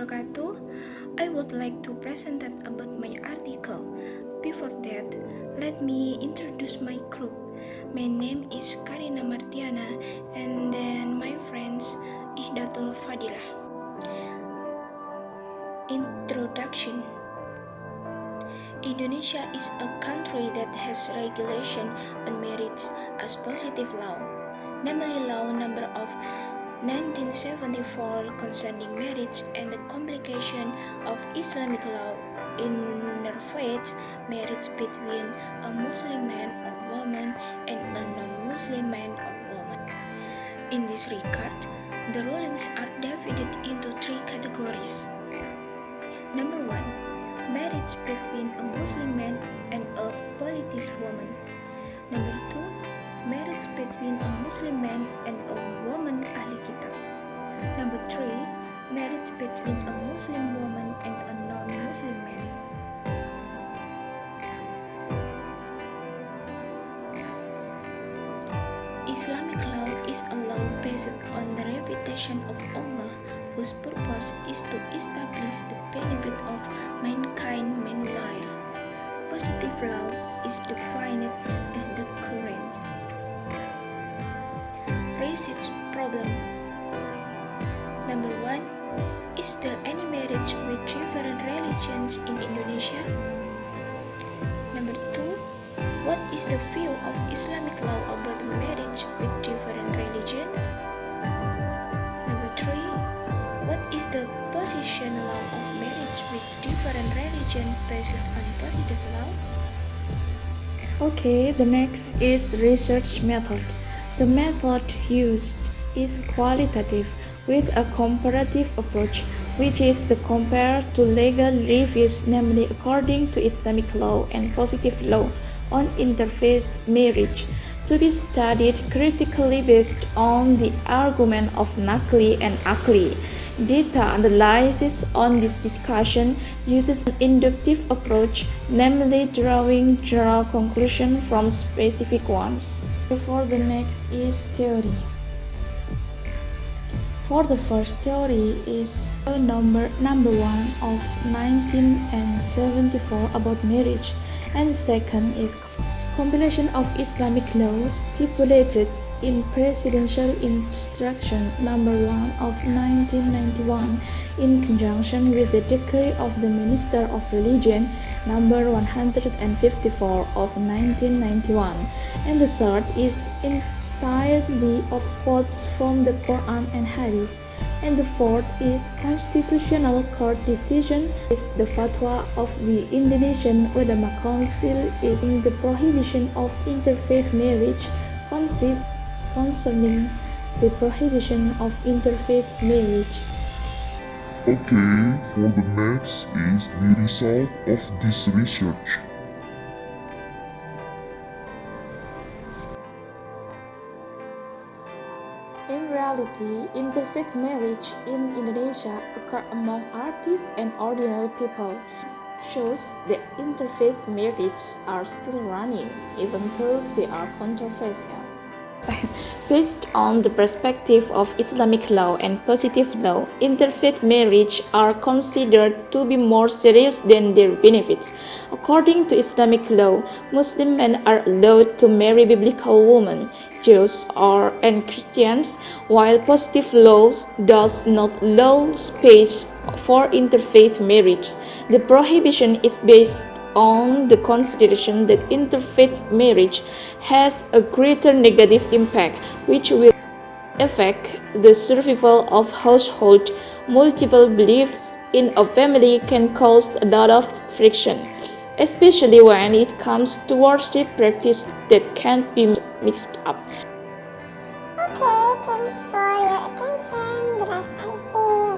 wabarakatuh. I would like to present about my article. Before that, let me introduce my group. My name is Karina Martiana, and then my friends Ihdatul Fadilah. Introduction. Indonesia is a country that has regulation on marriage as positive law, namely Law Number of 1974 concerning marriage and the complication of Islamic law interfaith marriage between a Muslim man or woman and a non-Muslim man or woman. In this regard, the rulings are divided into three categories. Number 1. Marriage between a Muslim man and a polytheist woman. Number 2. Marriage between a Muslim man and a woman ahli kitab. Number 3. Marriage between a Muslim woman and a non-Muslim man. Islamic law is a law based on the revelation of Allah, whose purpose is to establish the benefit of mankind meanwhile. Positive law is defined as the current research problem. Number 1. Is there any marriage with different religions in Indonesia? Number 2. What is the view of Islamic law about marriage with different religion? Number 3. What is the position law of marriage with different religion based on positive law? Okay, the next is research method. The method used is qualitative with a comparative approach, which is the compare to legal reviews, namely according to Islamic law and positive law on interfaith marriage, to be studied critically based on the argument of Nakli and Akli. Data analysis on this discussion uses an inductive approach, namely drawing general conclusions from specific ones. Therefore, the next is theory. For the first theory is number 1 of 1974 about marriage, and second is compilation of Islamic laws stipulated in Presidential Instruction number 1 of 1991 in conjunction with the Decree of the Minister of Religion number 154 of 1991, and the third is entirely of quotes from the Quran and Hadith, and the fourth is Constitutional Court decision is the fatwa of the Indonesian Ulama Council is in the prohibition of interfaith marriage concerning the prohibition of interfaith marriage. Okay, for the next is the result of this research. In reality, interfaith marriage in Indonesia occur among artists and ordinary people. This shows that interfaith marriages are still running, even though they are controversial. Based on the perspective of Islamic law and positive law, interfaith marriage are considered to be more serious than their benefits. According to Islamic law, Muslim men are allowed to marry biblical women, Jews and Christians, while positive law does not allow space for interfaith marriage. The prohibition is based on the consideration that interfaith marriage has a greater negative impact, which will affect the survival of household. Multiple beliefs in a family can cause a lot of friction, especially when it comes to worship practice that can't be mixed up. Okay, thanks for your attention. But as I say